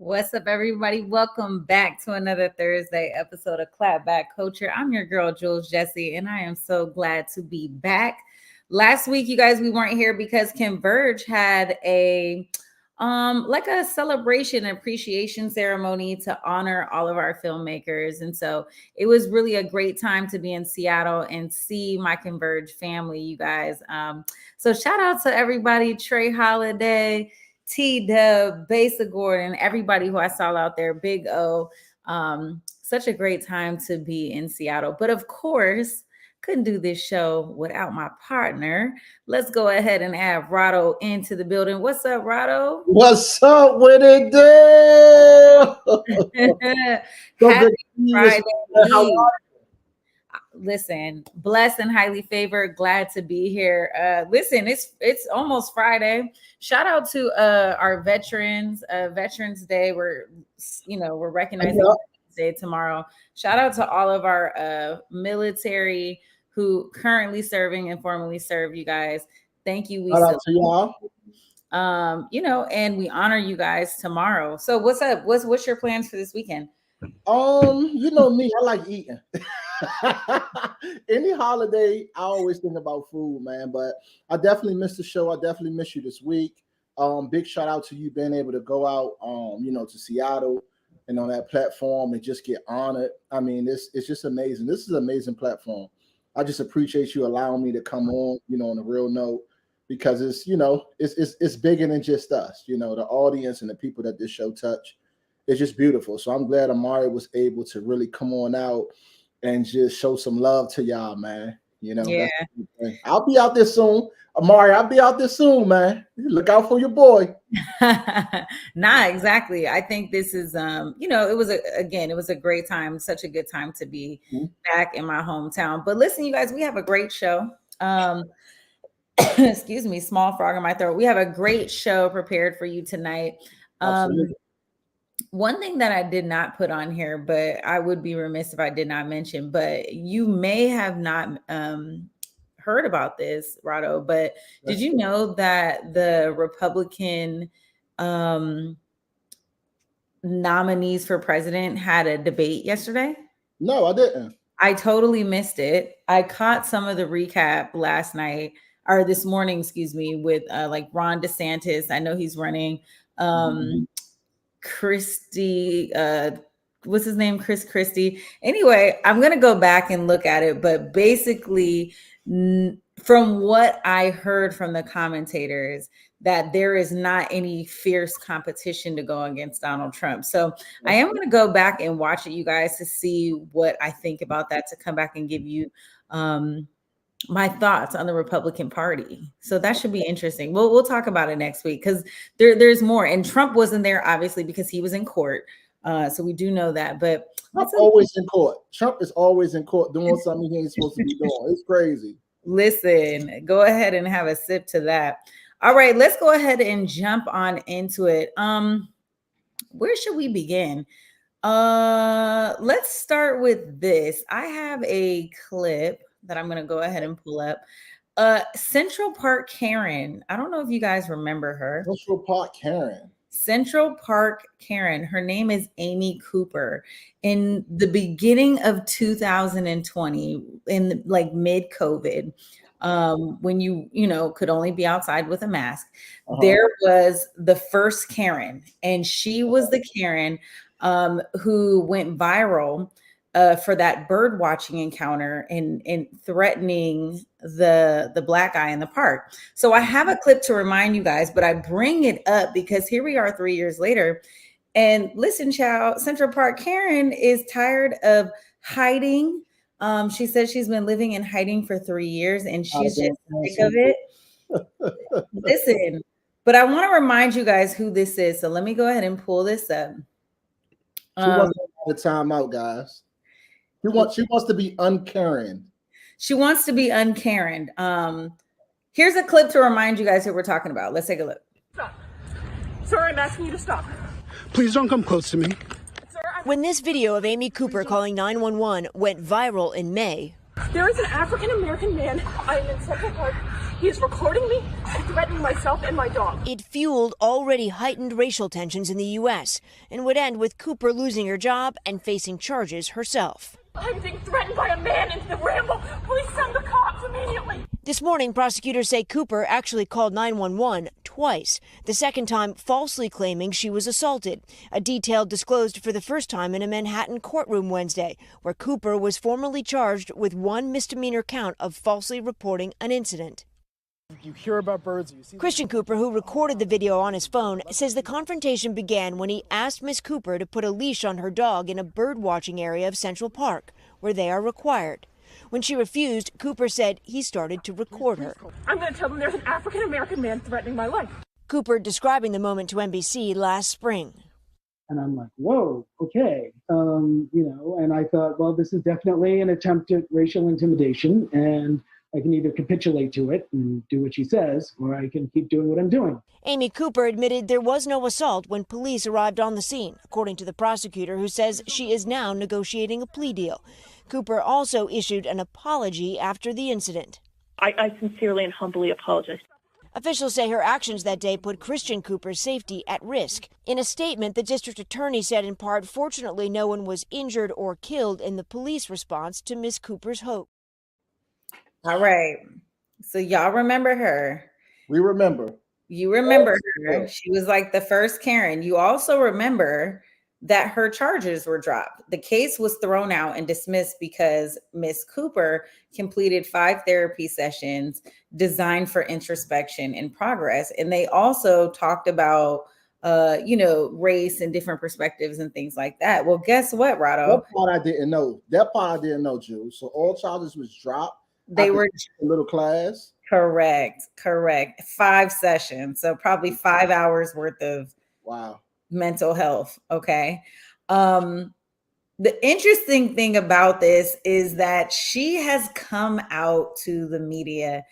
What's up, everybody? Welcome back to another Thursday episode of Clapback Culture. I'm your girl, Jules Jessie, and I am so glad to be back. Last week, you guys, we weren't here because Converge had a celebration appreciation ceremony to honor all of our filmmakers. And so it was really a great time to be in Seattle and see my Converge family, you guys. So shout out to everybody, Trey Holiday, T-Dub, Basa Gordon, everybody who I saw out there, Big O. Such a great time to be in Seattle. But of course, couldn't do this show without my partner. Let's go ahead and add Rado into the building. What's up, Rado? What's up with it, dude? Happy Friday Eve. Listen, blessed and highly favored. Glad to be here. Listen, it's almost Friday. Shout out to our veterans. Veterans Day. We're recognizing Day tomorrow. Shout out to all of our military who currently serving and formerly serve. You guys, thank you. Shout out to y'all. And we honor you guys tomorrow. So what's up? What's your plans for this weekend? You know me, I like eating. Any holiday, I always think about food, man. But I definitely missed the show. I definitely miss you this week. Big shout out to you being able to go out, to Seattle and on that platform and just get honored. I mean, it's just amazing. This is an amazing platform. I just appreciate you allowing me to come on, on a real note, because it's bigger than just us. The audience and the people that this show touch. It's just beautiful. So I'm glad Amari was able to really come on out and just show some love to y'all, man. Yeah. I'll be out there soon. Amari, I'll be out there soon, man. Look out for your boy. Nah, exactly. I think this is, it was a great time, such a good time to be back in my hometown. But listen, you guys, we have a great show. Excuse me, small frog in my throat. We have a great show prepared for you tonight. One thing that I did not put on here, but I would be remiss if I did not mention, but you may have not heard about this, Rado, but did you know that the Republican nominees for president had a debate yesterday? No, I didn't. I totally missed it. I caught some of the recap last night or this morning, with Ron DeSantis. I know he's running. Christie, what's his name? Chris Christie. Anyway, I'm going to go back and look at it. But basically, from what I heard from the commentators, that there is not any fierce competition to go against Donald Trump. So I am going to go back and watch it, you guys, to see what I think about that, to come back and give you my thoughts on the Republican Party. So that should be interesting. We'll talk about it next week because there's more. And Trump wasn't there, obviously, because he was in court. So we do know that. But Trump's always in court. Trump is always in court doing something he ain't supposed to be doing. It's crazy. Listen, go ahead and have a sip to that. All right, let's go ahead and jump on into it. Where should we begin? Let's start with this. I have a clip that I'm going to go ahead and pull up. Central Park Karen. I don't know if you guys remember her. Central Park Karen. Her name is Amy Cooper. In the beginning of 2020, in mid-COVID, when you could only be outside with a mask, there was the first Karen, and she was the Karen who went viral for that bird watching encounter and threatening the black guy in the park. So I have a clip to remind you guys, but I bring it up because here we are 3 years later. And listen, child, Central Park Karen is tired of hiding. She says she's been living in hiding for 3 years and she's just sick of it. Listen, but I want to remind you guys who this is. So let me go ahead and pull this up. She wants the time out, guys. She wants to be uncaring. She wants to be uncaring. Here's a clip to remind you guys who we're talking about. Let's take a look. Stop. Sir, I'm asking you to stop. Please don't come close to me. Sir, when this video of Amy Cooper calling 911 went viral in May, there is an African-American man. I am in Central Park. He is recording me and threatening myself and my dog. It fueled already heightened racial tensions in the U.S. and would end with Cooper losing her job and facing charges herself. I'm being threatened by a man in the Ramble. Please send the cops immediately. This morning, prosecutors say Cooper actually called 911 twice, the second time falsely claiming she was assaulted, a detail disclosed for the first time in a Manhattan courtroom Wednesday, where Cooper was formally charged with one misdemeanor count of falsely reporting an incident. You hear about birds. You see Christian Cooper, who recorded the video on his phone, says the confrontation began when he asked Miss Cooper to put a leash on her dog in a bird-watching area of Central Park, where they are required. When she refused, Cooper said he started to record her. I'm going to tell them there's an African-American man threatening my life. Cooper describing the moment to NBC last spring. And I'm like, whoa, okay. And I thought, well, this is definitely an attempt at racial intimidation, and I can either capitulate to it and do what she says, or I can keep doing what I'm doing. Amy Cooper admitted there was no assault when police arrived on the scene, according to the prosecutor, who says she is now negotiating a plea deal. Cooper also issued an apology after the incident. I sincerely and humbly apologize. Officials say her actions that day put Christian Cooper's safety at risk. In a statement, the district attorney said in part, fortunately, no one was injured or killed in the police response to Miss Cooper's hope. All right. So y'all remember her. We remember. You remember her. Yeah. She was like the first Karen. You also remember that her charges were dropped. The case was thrown out and dismissed because Miss Cooper completed 5 therapy sessions designed for introspection and progress. And they also talked about, race and different perspectives and things like that. Well, guess what, Rado? That part I didn't know. Jules. So all charges was dropped. They were a little class. Correct. 5 sessions. So probably 5 hours worth of Wow. mental health. Okay. The interesting thing about this is that she has come out to the media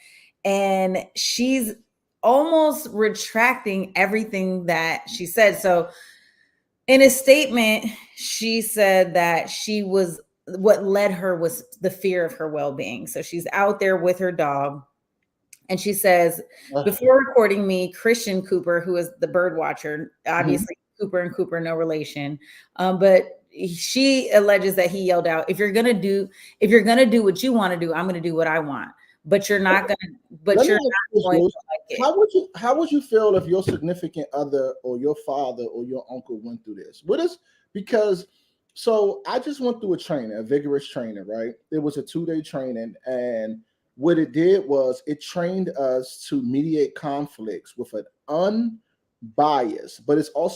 and she's almost retracting everything that she said. So in a statement, she said that what led her was the fear of her well-being. So she's out there with her dog. And she says, before recording me, Christian Cooper, who is the bird watcher, obviously Cooper and Cooper, no relation. But she alleges that he yelled out, if you're going to do what you want to do, I'm going to do what I want. But you're not going to, going to like it. How would you feel if your significant other or your father or your uncle went through this? So I just went through a vigorous training, right? It was a 2-day training, and what it did was it trained us to mediate conflicts with an unbiased, but it's also,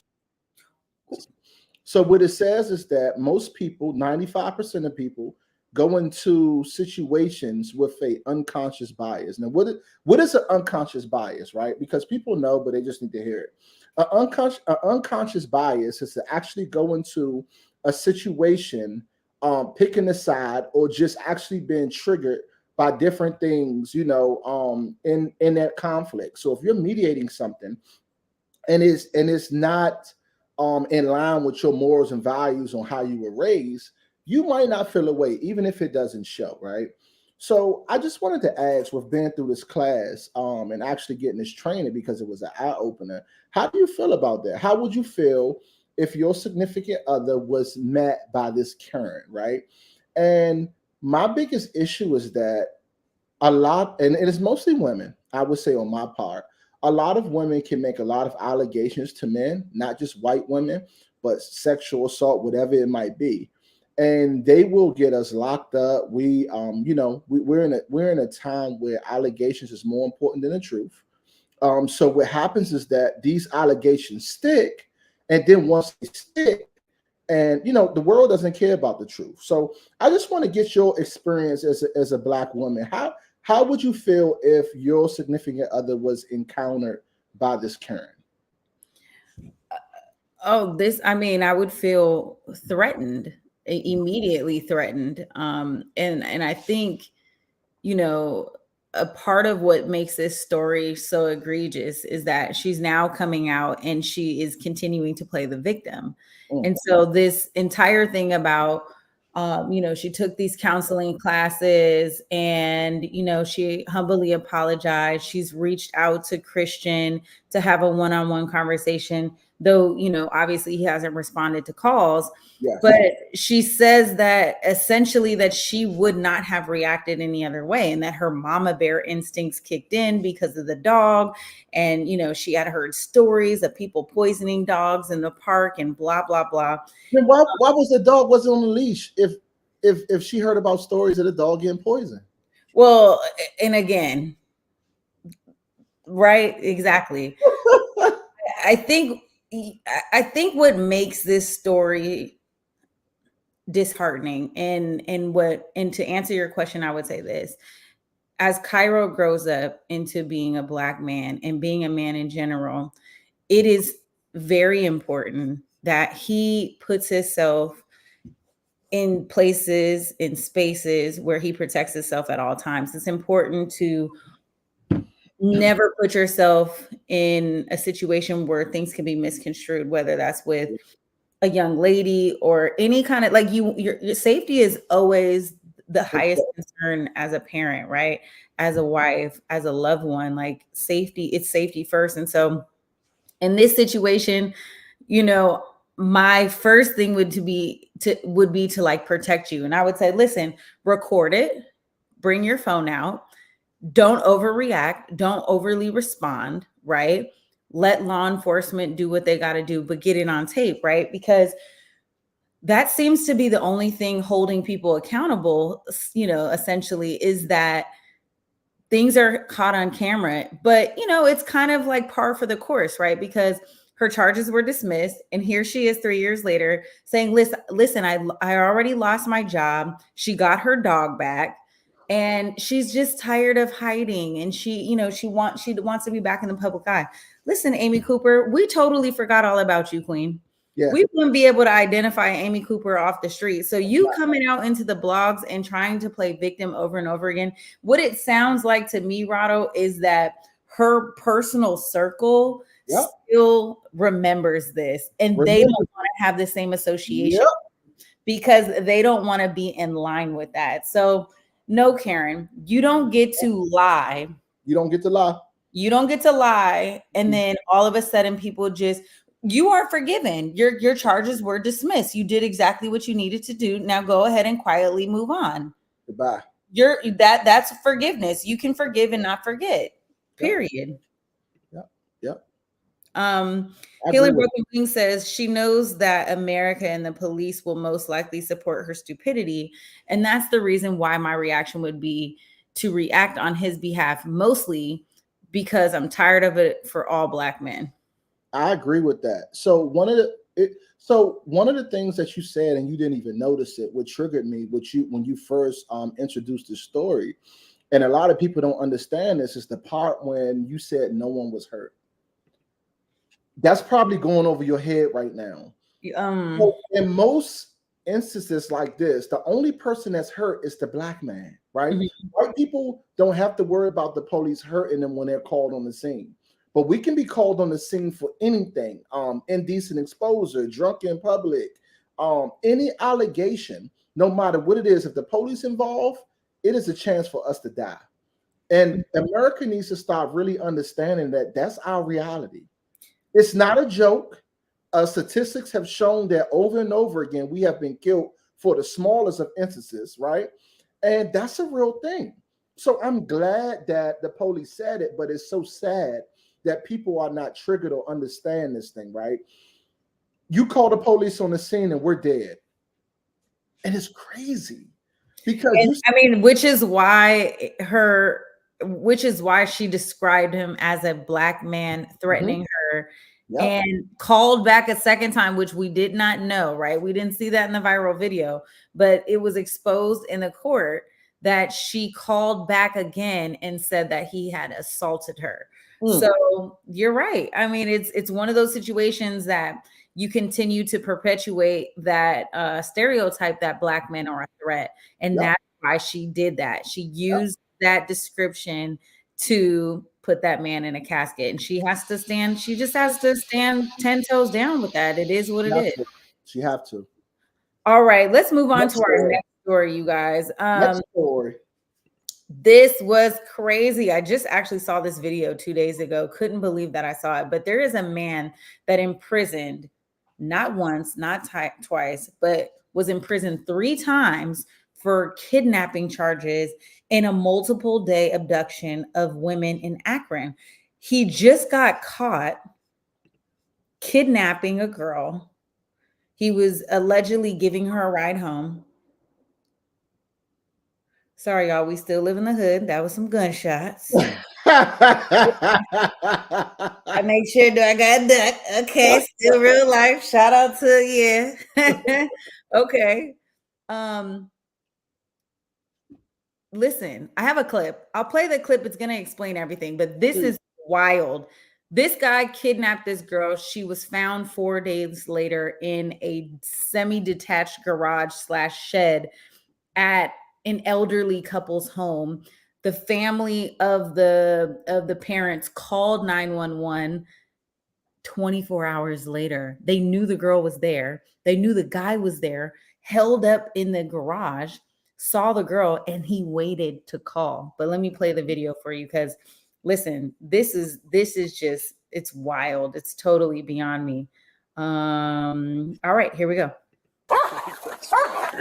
so what it says is that most people, 95% of people, go into situations with a unconscious bias. Now, what is an unconscious bias, right? Because people know, but they just need to hear it. An unconscious bias is to actually go into a situation, picking a side, or just actually being triggered by different things, in that conflict. So if you're mediating something and it's not in line with your morals and values on how you were raised, you might not feel away, even if it doesn't show, right? So I just wanted to ask, with being through this class and actually getting this training, because it was an eye-opener, how do you feel about that? How would you feel if your significant other was met by this Karen, right? And my biggest issue is that a lot, and it is mostly women, I would say on my part, a lot of women can make a lot of allegations to men, not just white women, but sexual assault, whatever it might be. And they will get us locked up. We're in a time where allegations is more important than the truth. So what happens is that these allegations stick, and then once they stick, and the world doesn't care about the truth. So I just want to get your experience as a Black woman. How would you feel if your significant other was encountered by this Karen? I would feel threatened, immediately threatened. And I think, a part of what makes this story so egregious is that she's now coming out and she is continuing to play the victim. And so this entire thing about She took these counseling classes and, she humbly apologized. She's reached out to Christian to have a one-on-one conversation, though, obviously he hasn't responded to calls. Yes. But she says that essentially that she would not have reacted any other way, and that her mama bear instincts kicked in because of the dog. And, she had heard stories of people poisoning dogs in the park and blah, blah, blah. Then why was the dog wasn't on the leash if she heard about stories of the dog getting poisoned? Well, and again, right, exactly. I think what makes this story disheartening and to answer your question, I would say this: as Cairo grows up into being a Black man and being a man in general, it is very important that he puts himself in places, in spaces where he protects himself at all times. It's important to never put yourself in a situation where things can be misconstrued, whether that's with a young lady or any kind of, like, your safety is always the highest concern as a parent, right? As a wife, as a loved one, like it's safety first. And so in this situation, my first thing would be to like protect you. And I would say, listen, record it, bring your phone out, don't overreact, don't overly respond, right? Let law enforcement do what they got to do, but get it on tape, right? Because that seems to be the only thing holding people accountable, essentially, is that things are caught on camera. But, it's kind of like par for the course, right? Because her charges were dismissed, and here she is 3 years later saying, listen, I already lost my job. She got her dog back, and she's just tired of hiding, and she wants to be back in the public eye. Listen, Amy Cooper, we totally forgot all about you, Queen. Yeah. We wouldn't be able to identify Amy Cooper off the street. So you coming out into the blogs and trying to play victim over and over again, what it sounds like to me, Rado, is that her personal circle still remembers this, and they don't want to have the same association because they don't want to be in line with that. So no, Karen, you don't get to lie. You don't get to lie. You don't get to lie. And then all of a sudden people you are forgiven. Your charges were dismissed. You did exactly what you needed to do. Now go ahead and quietly move on. Goodbye. That's forgiveness. You can forgive and not forget. Period. Yep. Healing Broken Wing says she knows that America and the police will most likely support her stupidity. And that's the reason why my reaction would be to react on his behalf, mostly because I'm tired of it for all Black men. I agree with that. So one of the things that you said, and you didn't even notice it, what triggered me, when you first introduced the story, and a lot of people don't understand this, is the part when you said no one was hurt. That's probably going over your head right now. So in most instances like this, the only person that's hurt is the Black man, right? Mm-hmm. White people don't have to worry about the police hurting them when they're called on the scene. But we can be called on the scene for anything, indecent exposure, drunk in public, any allegation, no matter what it is. If the police involved, it is a chance for us to die. And America needs to start really understanding that that's our reality. It's not a joke. Statistics have shown that over and over again, we have been killed for the smallest of instances, right? And that's a real thing. So I'm glad that the police said it, but it's so sad that people are not triggered or understand this thing, right? You call the police on the scene and we're dead. And it's crazy. Because which is why she described him as a Black man threatening her. Yep. And called back a second time, which we did not know, right? We didn't see that in the viral video, but it was exposed in the court that she called back again and said that he had assaulted her. So you're right. I mean, it's one of those situations that you continue to perpetuate that stereotype that Black men are a threat. And that's why she did that. She used that description to put that man in a casket, and she just has to stand 10 toes down with that. It is what it is. She have to. All right, let's move on Next to our story. next story, you guys. Next story. This was crazy. I just actually saw this video 2 days ago. Couldn't believe that I saw it. But there is a man that imprisoned not once, not twice, but was imprisoned 3 times for kidnapping charges in a multiple day abduction of women in Akron. He just got caught kidnapping a girl. He was allegedly giving her a ride home. Sorry, y'all. We still live in the hood. That was some gunshots. I make sure that I got duck. Okay, still real life. Shout out to Okay. Listen, I have a clip. I'll play the clip. It's gonna explain everything, but this is wild. This guy kidnapped this girl. She was found 4 days later in a semi-detached garage / shed at an elderly couple's home. The family of the parents called 911 24 hours later. They knew the girl was there. They knew the guy was there, held up in the garage, saw the girl, and he waited to call. But let me play the video for you because listen, this is just, it's wild. It's totally beyond me. All right, here we go.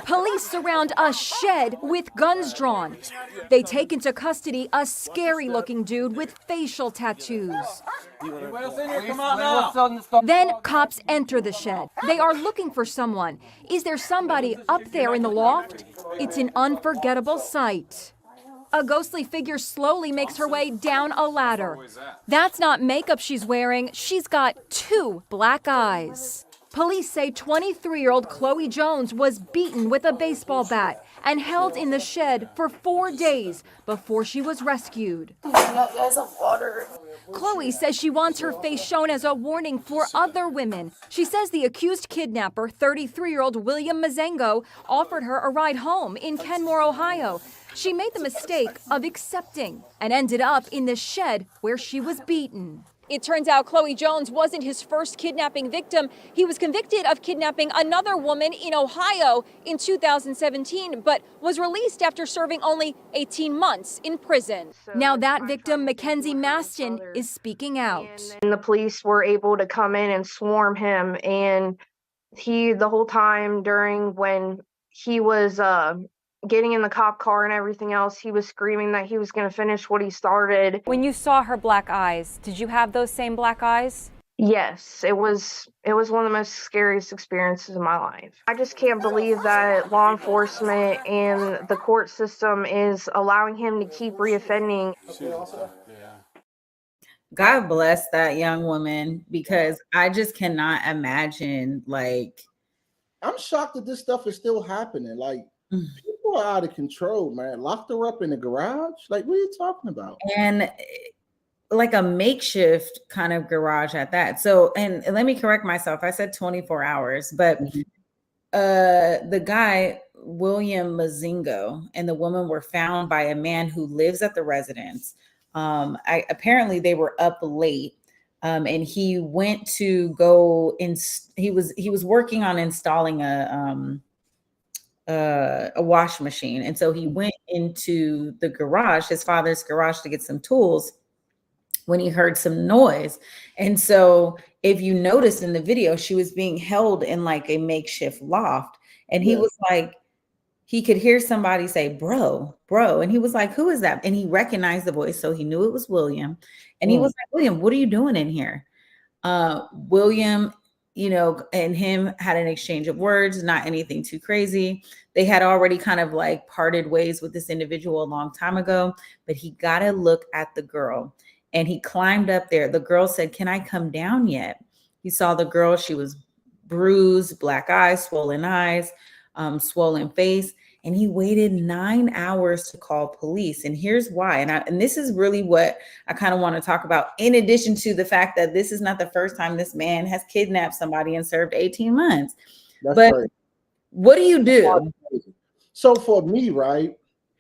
Police surround a shed with guns drawn. They take into custody a scary-looking dude with facial tattoos. Then cops enter the shed. They are looking for someone. Is there somebody up there in the loft? It's an unforgettable sight. A ghostly figure slowly makes her way down a ladder. That's not makeup she's wearing. She's got 2 black eyes. Police say 23-year-old Chloe Jones was beaten with a baseball bat and held in the shed for 4 days before she was rescued. Chloe says she wants her face shown as a warning for other women. She says the accused kidnapper, 33-year-old William Mazengo, offered her a ride home in Kenmore, Ohio. She made the mistake of accepting and ended up in the shed where she was beaten. It turns out Chloe Jones wasn't his first kidnapping victim. He was convicted of kidnapping another woman in Ohio in 2017, but was released after serving only 18 months in prison. Now that victim, Mackenzie Maston, is speaking out. And the police were able to come in and swarm him, and he, the whole time during when he was getting in the cop car and everything else, he was screaming that he was going to finish what he started. When you saw her black eyes, did you have those same black eyes? Yes, it was one of the most scariest experiences of my life. I just can't believe that law enforcement and the court system is allowing him to keep reoffending. God bless that young woman, because I just cannot imagine, like, I'm shocked that this stuff is still happening. Like, people are out of control, man. Locked her up in the garage? Like, what are you talking about? And like a makeshift kind of garage at that. So, and let me correct myself. I said 24 hours, but the guy, William Mazengo, and the woman were found by a man who lives at the residence. Apparently they were up late. And he went to go in. He was working on installing a wash machine, and so he went into the garage, his father's garage, to get some tools when he heard some noise. And so, if you notice in the video, she was being held in like a makeshift loft, and he was like, he could hear somebody say, bro, and he was like, who is that? And he recognized the voice, so he knew it was William. And he was like, William, what are you doing in here? William, and him had an exchange of words, not anything too crazy. They had already kind of like parted ways with this individual a long time ago, but he got a look at the girl and he climbed up there. The girl said, can I come down yet? He saw the girl. She was bruised, black eyes, swollen face. And he waited 9 hours to call police. And here's why. And this is really what I kind of want to talk about, in addition to the fact that this is not the first time this man has kidnapped somebody and served 18 months. But right. What do you do? So for me, right,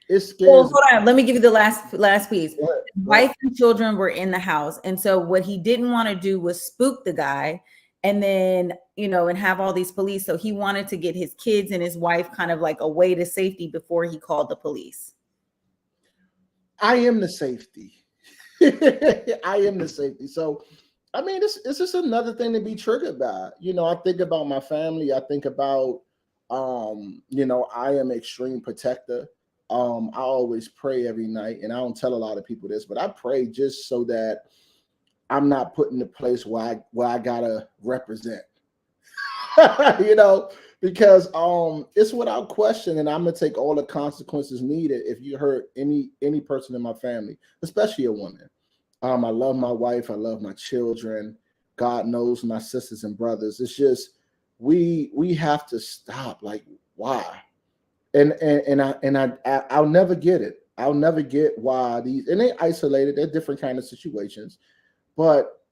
it's scary. Well, hold on. Let me give you the last piece. His wife and children were in the house. And so what he didn't want to do was spook the guy and then, and have all these police. So he wanted to get his kids and his wife kind of like away to safety before he called the police. I am the safety. I am the safety. So, I mean, it's just another thing to be triggered by. I think about my family. I think about, I am an extreme protector. I always pray every night, and I don't tell a lot of people this, but I pray just so that I'm not put in the place where I gotta represent. Because it's without question, and I'm gonna take all the consequences needed if you hurt any person in my family, especially a woman. I love my wife, I love my children. God knows my sisters and brothers. It's just we have to stop. Like, why? I'll never get it. I'll never get why these, and they isolated. They're different kind of situations, but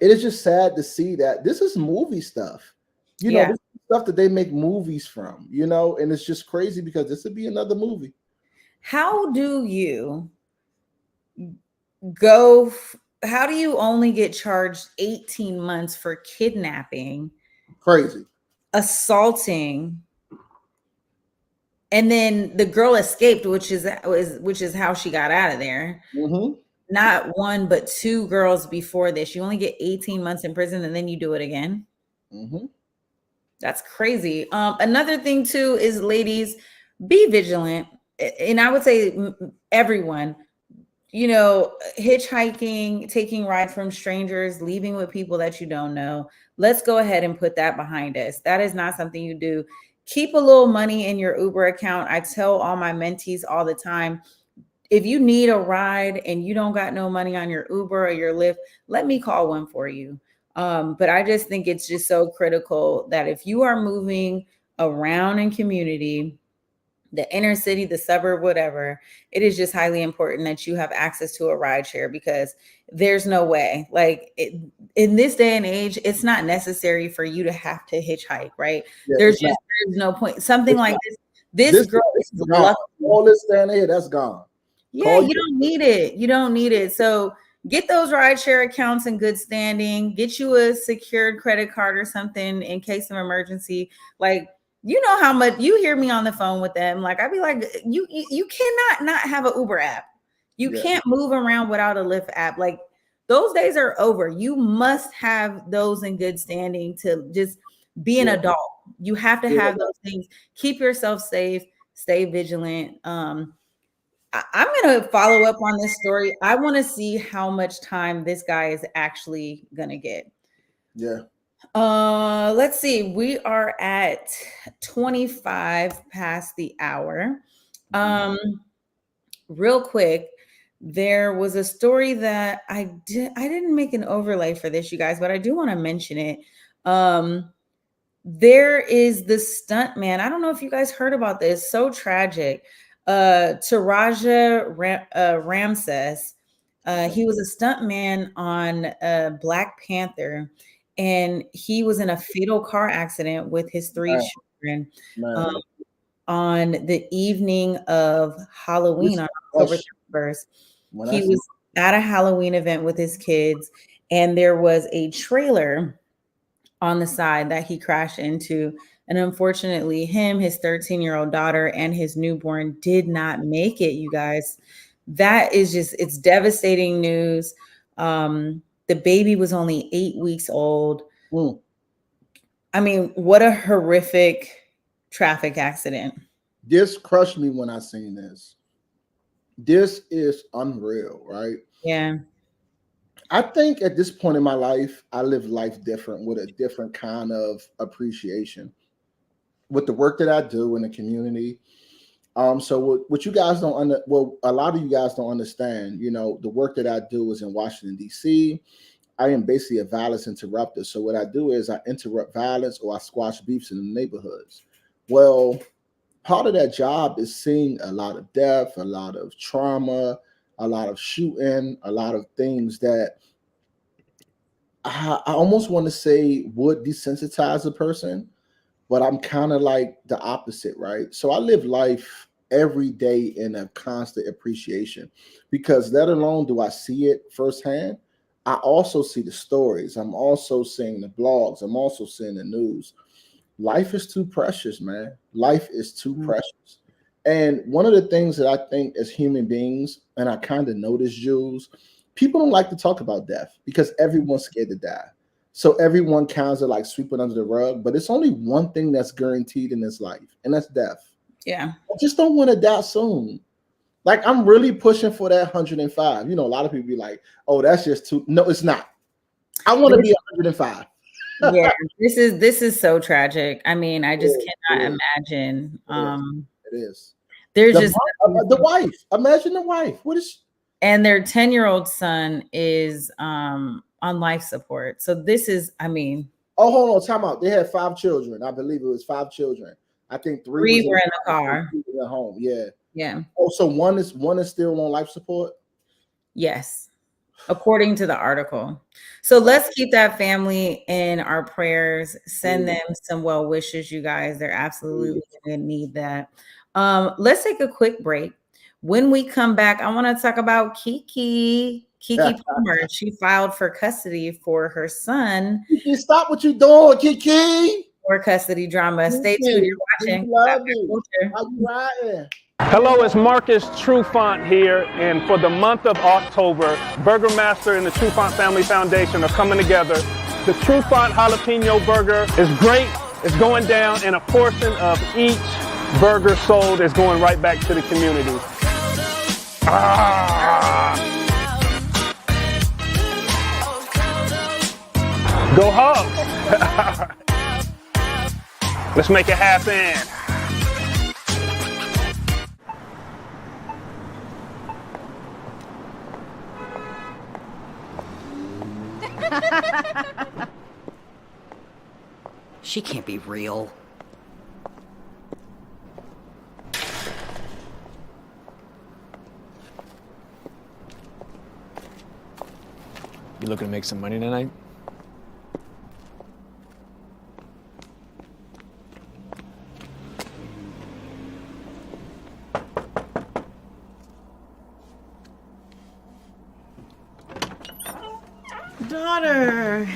it is just sad to see that this is movie stuff. This is stuff that they make movies from. And it's just crazy because this would be another movie. How do you only get charged 18 months for kidnapping? Crazy. Assaulting, and then the girl escaped, which is how she got out of there. Mm-hmm. Not one but two girls before this. You only get 18 months in prison, and then you do it again. Mm-hmm. That's crazy. Another thing too is, ladies, be vigilant. And I would say everyone, hitchhiking, taking rides from strangers, leaving with people that you don't know. Let's go ahead and put that behind us. That is not something you do. Keep a little money in your Uber account. I tell all my mentees all the time, if you need a ride and you don't got no money on your Uber or your Lyft, let me call one for you. But I just think it's just so critical that if you are moving around in community, the inner city, the suburb, whatever, it is just highly important that you have access to a ride share, because there's no way, in this day and age, it's not necessary for you to have to hitchhike, right? Yeah, there's no point. Something like this girl is gone. All this down here, that's gone. Yeah, you don't need it. You don't need it. So get those rideshare accounts in good standing. Get you a secured credit card or something in case of emergency. Like, how much you hear me on the phone with them. Like, I'd be like, you cannot not have an Uber app. You can't move around without a Lyft app. Like, those days are over. You must have those in good standing to just be an adult. You have to have those things. Keep yourself safe. Stay vigilant. I'm going to follow up on this story. I want to see how much time this guy is actually going to get. Yeah. Let's see. We are at 25 past the hour. Real quick, there was a story that I didn't make an overlay for this, you guys, but I do want to mention it. There is the stunt man. I don't know if you guys heard about this. So tragic. Taraja Ramses. He was a stunt man on Black Panther, and he was in a fatal car accident with his three children on the evening of Halloween on October 31st. He was at a Halloween event with his kids, and there was a trailer on the side that he crashed into. And unfortunately, his 13-year-old daughter and his newborn did not make it, you guys. That is it's devastating news. The baby was only 8 weeks old. I mean, what a horrific traffic accident. This crushed me when I seen this. This is unreal, right? Yeah. I think at this point in my life, I live life different with a different kind of appreciation with the work that I do in the community. So what you guys don't a lot of you guys don't understand, the work that I do is in Washington, D.C. I am basically a violence interrupter. So what I do is I interrupt violence or I squash beefs in the neighborhoods. Well, part of that job is seeing a lot of death, a lot of trauma, a lot of shooting, a lot of things that I almost want to say would desensitize a person, but I'm kind of like the opposite, right? So I live life every day in a constant appreciation, because let alone do I see it firsthand, I also see the stories. I'm also seeing the blogs. I'm also seeing the news. Life is too precious, man. Life is too precious. And one of the things that I think as human beings, and I kind of notice, Jules, people don't like to talk about death because everyone's scared to die. So everyone kind of like sweep it under the rug, but it's only one thing that's guaranteed in this life, and that's death. Yeah. I just don't want to die soon. Like, I'm really pushing for that 105. You know, a lot of people be like, oh, that's just too. No, it's not. I want to be 105. Yeah, this is so tragic. I mean, I just cannot imagine. It is. There's just the wife. Imagine the wife. What is? And their 10-year-old son is on life support. So this is, I mean. Oh, hold on, time out. They had 5 children. I believe it was 5 children. I think 3 were in the car. At home. Yeah. Yeah. Oh, so one is still on life support? Yes. According to the article. So let's keep that family in our prayers. Send them some well wishes, you guys. They're absolutely going to need that. Let's take a quick break. When we come back, I want to talk about Keke Palmer. She filed for custody for her son. Keke, stop what you're doing, Keke. More custody drama. Stay tuned. You're watching. Love you. How you riding? Hello, it's Marcus Trufant here, and for the month of October, Burger Master and the Trufant Family Foundation are coming together. The Trufant Jalapeno Burger is great. It's going down, and a portion of each burger sold is going right back to the community. Go Hawks! Let's make it happen. She can't be real. You looking to make some money tonight? Daughter,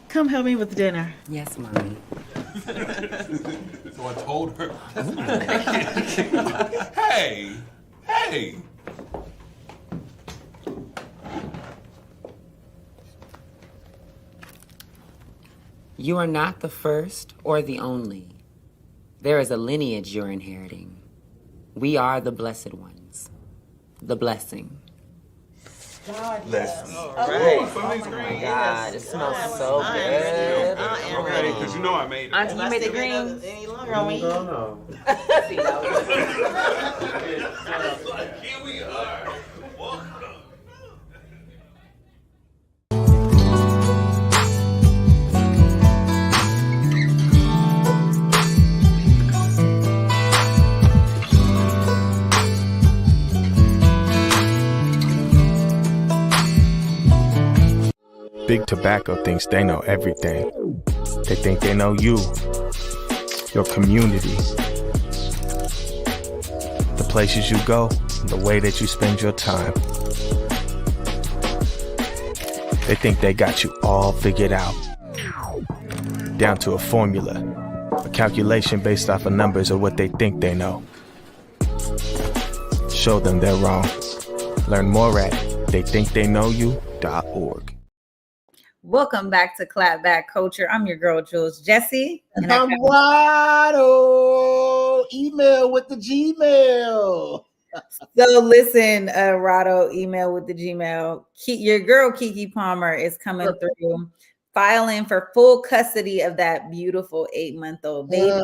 come help me with dinner. Yes, Mommy. So I told her. Hey, hey. You are not the first or the only. There is a lineage you're inheriting. We are the blessed ones. The blessing. Listen. All right. Oh my God, it smells so good. I'm ready, because you know I made it. Auntie, you made the greens. Any longer on me? No. Here we are. Welcome. Big Tobacco thinks they know everything. They think they know you, your community, the places you go, and the way that you spend your time. They think they got you all figured out, down to a formula, a calculation based off of numbers of what they think they know. Show them they're wrong. Learn more at theythinktheyknowyou.org. Welcome back to Clapback Culture. I'm your girl, Jules Jessie. And I'm Rado. Email with the Gmail. So listen, Rado, email with the Gmail. Your girl, Keke Palmer, is coming through, filing for full custody of that beautiful 8-month-old baby.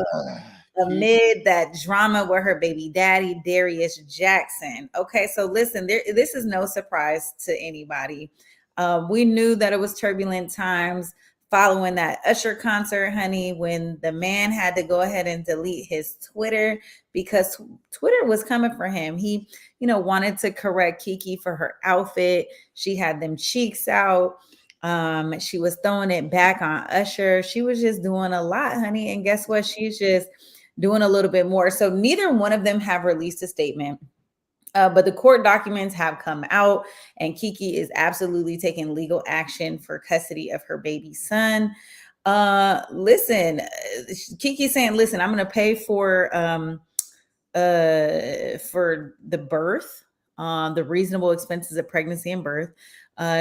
Amid that drama with her baby daddy, Darius Jackson. Okay, so listen, this is no surprise to anybody. We knew that it was turbulent times following that Usher concert, honey, when the man had to go ahead and delete his Twitter because Twitter was coming for him. He, wanted to correct Keke for her outfit. She had them cheeks out. She was throwing it back on Usher. She was just doing a lot, honey. And guess what? She's just doing a little bit more. So neither one of them have released a statement. But the court documents have come out, and Kiki is absolutely taking legal action for custody of her baby son. Listen, Kiki's saying, listen, I'm going to pay for the birth, the reasonable expenses of pregnancy and birth.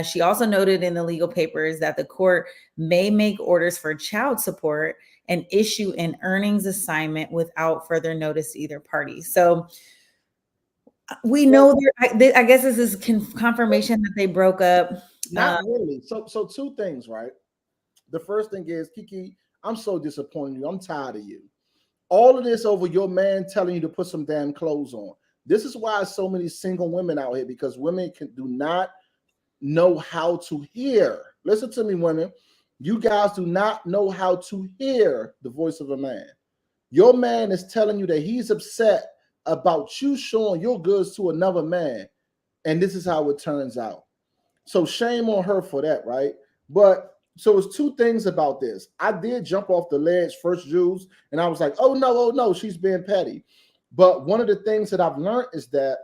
She also noted in the legal papers that the court may make orders for child support and issue an earnings assignment without further notice to either party. So we know I guess this is confirmation that they broke up. Not really. So two things, right? The first thing is, Kiki, I'm so disappointed in you. I'm tired of you. All of this over your man telling you to put some damn clothes on. This is why so many single women out here, because women do not know how to hear. Listen to me, women. You guys do not know how to hear the voice of a man. Your man is telling you that he's upset about you showing your goods to another man, and this is how it turns out. So shame on her for that, right? But so it's two things about this. I did jump off the ledge first, Jules, and I was like, oh no, she's being petty. But one of the things that I've learned is that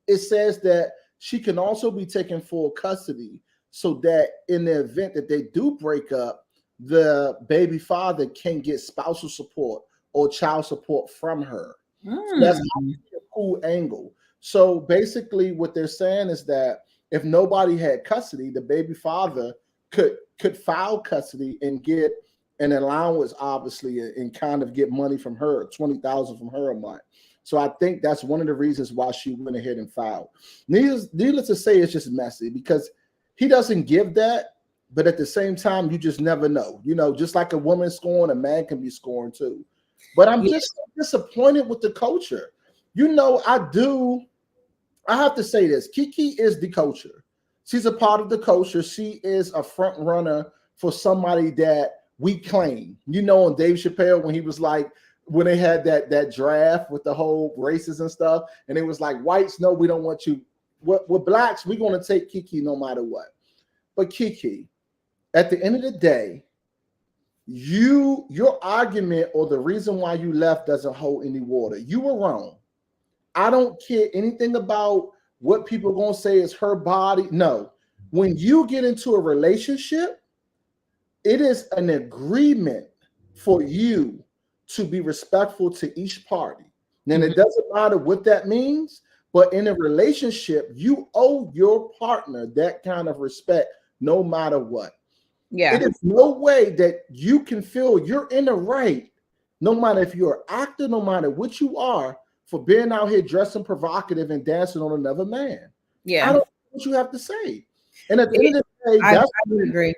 it says that she can also be taken full custody, so that in the event that they do break up, the baby father can get spousal support or child support from her. So that's a cool angle. So basically what they're saying is that if nobody had custody, the baby father could file custody and get an allowance, obviously, and kind of get money from her, $20,000 from her a month. So I think that's one of the reasons why she went ahead and filed. Needless to say, it's just messy because he doesn't give that, but at the same time, you just never know. You know, just like a woman scoring, a man can be scoring too. But I'm just disappointed with the culture. You know, I have to say this. Kiki is the culture. She's a part of the culture. She is a front runner for somebody that we claim. You know, on Dave Chappelle, when he was like, when they had that draft with the whole races and stuff, and it was like, whites, no, we don't want you. With blacks, we're going to take Kiki no matter what. But Kiki, at the end of the day, your argument or the reason why you left doesn't hold any water. You were wrong. I don't care anything about what people are going to say is her body. No. When you get into a relationship, it is an agreement for you to be respectful to each party. Then it doesn't matter what that means, but in a relationship, you owe your partner that kind of respect no matter what. Yeah. It is no way that you can feel you're in the right, no matter if you're an actor, no matter what you are, for being out here dressing provocative and dancing on another man. Yeah. I don't know what you have to say. And at the end of the day, I would agree.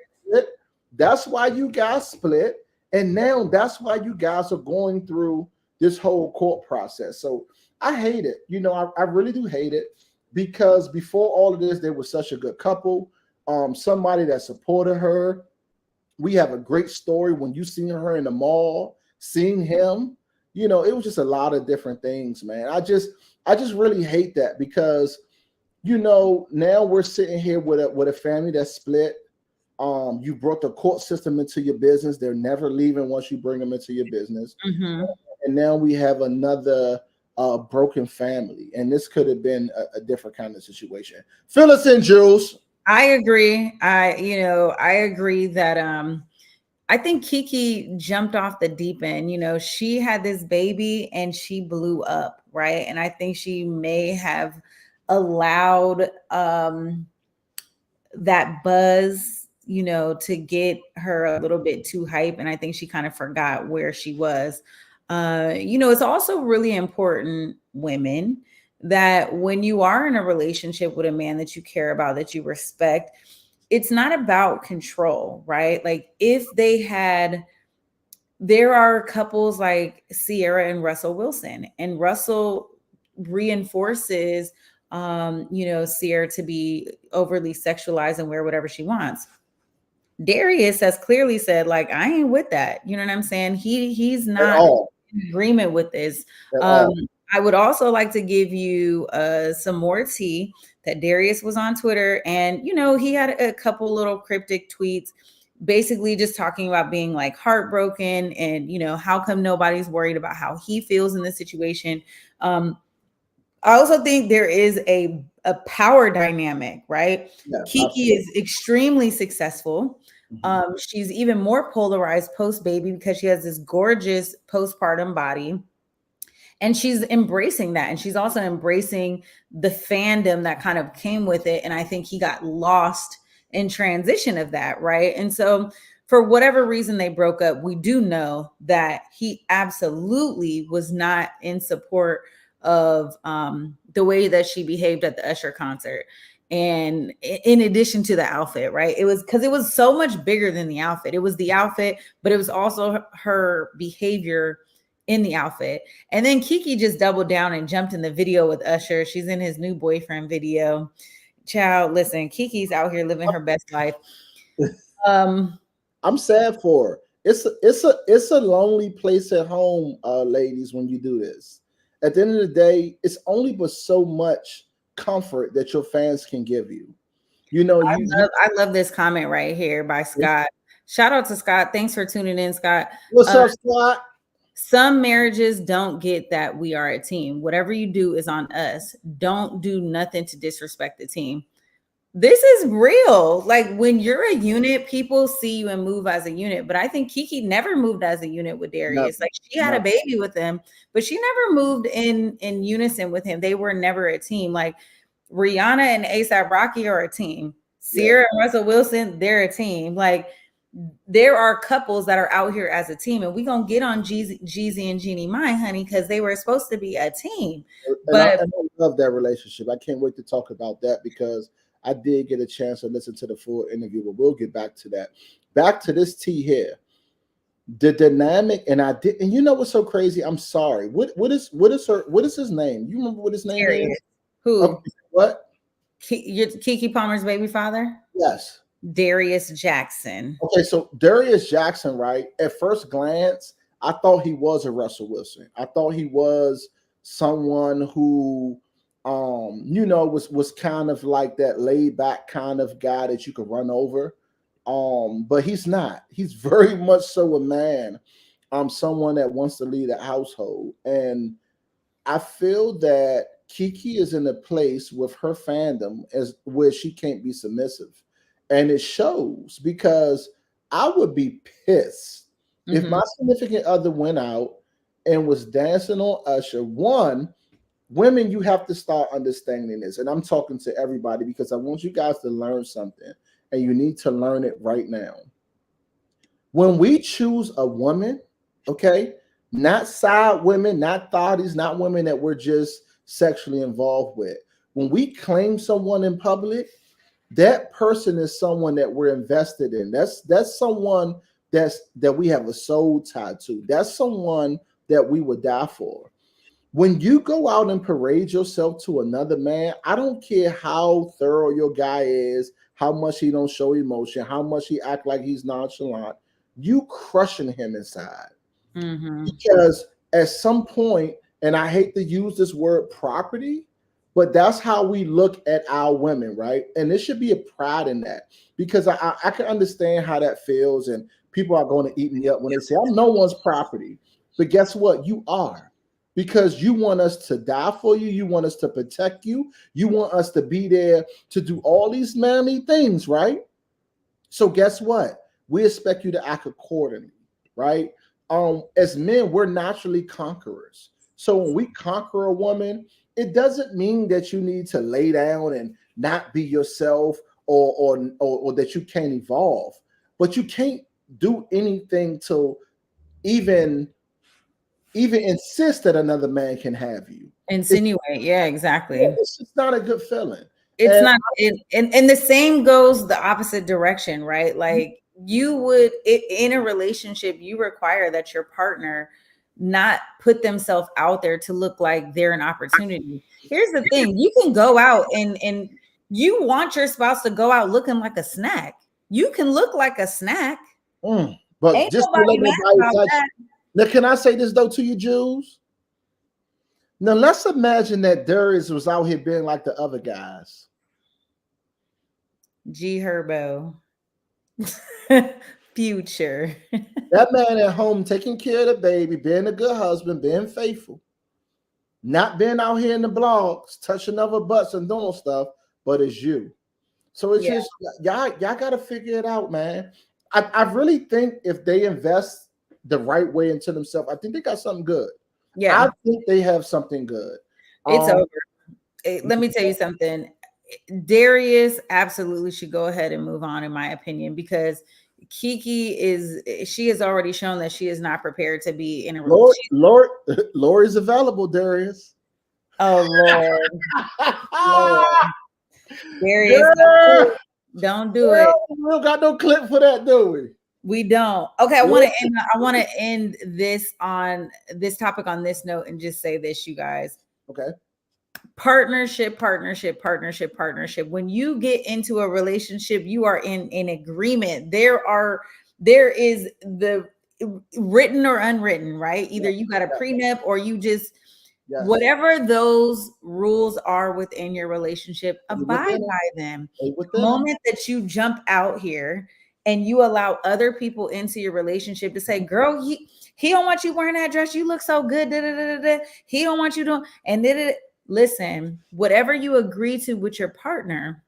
That's why you guys split. And now that's why you guys are going through this whole court process. So I hate it. You know, I really do hate it, because before all of this, they were such a good couple. Somebody that supported her. We have a great story when you seen her in the mall, seeing him. You know, it was just a lot of different things, man. I just really hate that, because, you know, now we're sitting here with a family that's split. You brought the court system into your business. They're never leaving once you bring them into your business. And now we have another broken family, and this could have been a different kind of situation. Fill us in, Jules. I agree. I agree that I think Kiki jumped off the deep end. You know, she had this baby and she blew up, right? And I think she may have allowed that buzz, you know, to get her a little bit too hype. And I think she kind of forgot where she was. You know, it's also really important, women, that when you are in a relationship with a man that you care about, that you respect, it's not about control, right? Like there are couples like Sierra and Russell Wilson, and Russell reinforces, you know, Sierra to be overly sexualized and wear whatever she wants. Darius has clearly said, like, I ain't with that. You know what I'm saying? He's not in agreement with this. I would also like to give you some more tea that Darius was on Twitter, and, you know, he had a couple little cryptic tweets, basically just talking about being like heartbroken and, you know, how come nobody's worried about how he feels in this situation. I also think there is a power dynamic, right? Yes, Kiki absolutely. is extremely successful. Mhm. She's even more polarized post baby because she has this gorgeous postpartum body, and she's embracing that, and she's also embracing the fandom that kind of came with it. And I think he got lost in transition of that, right? And so for whatever reason they broke up, we do know that he absolutely was not in support of the way that she behaved at the Usher concert. And in addition to the outfit, right, it was because it was so much bigger than the outfit. It was the outfit, but it was also her behavior in the outfit. And then Kiki just doubled down and jumped in the video with Usher. She's in his new boyfriend video. Child, listen, Kiki's out here living her best life. I'm sad for her. It's a lonely place at home, ladies, when you do this. At the end of the day, it's only but so much comfort that your fans can give you. You know, I love this comment right here by Scott. Shout out to Scott. Thanks for tuning in, Scott. What's up, Scott? Some marriages don't get that we are a team. Whatever you do is on us. Don't do nothing to disrespect the team. This is real. Like when you're a unit, people see you and move as a unit. But I think Kiki never moved as a unit with Darius. Like she had a baby with him, but she never moved in unison with him. They were never a team. Like Rihanna and ASAP Rocky are a team. Sierra and Russell Wilson, they're a team. Like there are couples that are out here as a team, and we're gonna get on Jeezy and Jeannie Mai, honey, because they were supposed to be a team. But I love that relationship. I can't wait to talk about that because I did get a chance to listen to the full interview, but we'll get back to that. Back to this T here. The dynamic, and you know what's so crazy? I'm sorry. What is his name? You remember what his name is? Who? Okay, what? Kiki Palmer's baby father? Yes. Darius Jackson. Okay, so Darius Jackson, right? At first glance, I thought he was a Russell Wilson. I thought he was someone who was kind of like that laid back kind of guy that you could run over. But he's not. He's very much so a man, someone that wants to lead a household. And I feel that Kiki is in a place with her fandom where she can't be submissive. And it shows because I would be pissed if my significant other went out and was dancing on Usher. One, women, you have to start understanding this. And I'm talking to everybody because I want you guys to learn something, and you need to learn it right now. When we choose a woman, okay, not side women, not thotties, not women that we're just sexually involved with. When we claim someone in public, that person is someone that we're invested in. That's someone that we have a soul tied to. That's someone that we would die for. When you go out and parade yourself to another man, I don't care how thorough your guy is, how much he don't show emotion, how much he act like he's nonchalant, you crushing him inside. Because at some point, and I hate to use this word property, but that's how we look at our women, right? And there should be a pride in that because I can understand how that feels, and people are going to eat me up when they say, I'm no one's property. But guess what? You are, because you want us to die for you. You want us to protect you. You want us to be there to do all these manly things, right? So guess what? We expect you to act accordingly, right? As men, we're naturally conquerors. So when we conquer a woman, it doesn't mean that you need to lay down and not be yourself or that you can't evolve, but you can't do anything to even insist that another man can have you. Insinuate. Yeah, exactly. It's just not a good feeling. It's not. And the same goes the opposite direction, right? Like you would, in a relationship, you require that your partner not put themselves out there to look like they're an opportunity. Here's the thing. You can go out and you want your spouse to go out looking like a snack. You can look like a snack. But ain't just to nobody let mad about that. Now, can I say this though to you, Jews? Now let's imagine that Darius was out here being like the other guys. G Herbo. Future. That man at home taking care of the baby, being a good husband, being faithful. not being out here in the blogs, touching other butts and doing stuff, but it's you. So it's just y'all got to figure it out, man. I really think if they invest the right way into themselves, I think they got something good. Yeah, I think they have something good. It's over. Let me tell you something. Darius absolutely should go ahead and move on, in my opinion, because she has already shown that she is not prepared to be in a relationship. Lori's available, Darius. Oh Lord. Darius, don't do it. We don't got no clip for that, do we? We don't. Okay, I want to end this on this topic on this note and just say this, you guys. Okay. Partnership. When you get into a relationship, you are in agreement. There is the written or unwritten, right? Either you got a prenup or you just whatever those rules are within your relationship, abide by them. The moment that you jump out here and you allow other people into your relationship to say, girl, he don't want you wearing that dress, you look so good, he don't want you to, and listen, whatever you agree to with your partner,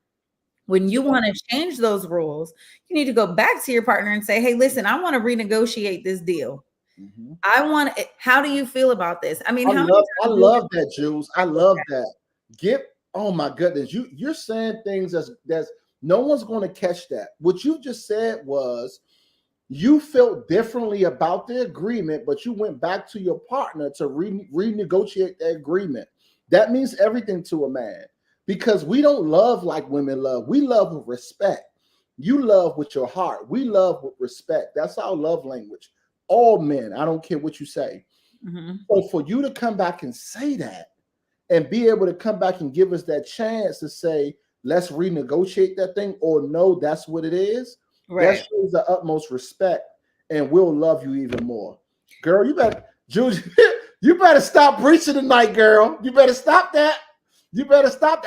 when you want to change those rules, you need to go back to your partner and say, hey, listen, I want to renegotiate this deal. How do you feel about this? I mean, I love that, Jules. I love that. Oh my goodness, you're saying things that's no one's going to catch that. What you just said was you felt differently about the agreement, but you went back to your partner to renegotiate the agreement. That means everything to a man, because we don't love like women love. We love with respect. You love with your heart. We love with respect. That's our love language. All men, I don't care what you say. So for you to come back and say that and be able to come back and give us that chance to say, let's renegotiate that thing, or no, that's what it is. Right. That shows the utmost respect, and we'll love you even more. Girl, you better, Jules, you better stop preaching tonight, girl. You better stop that.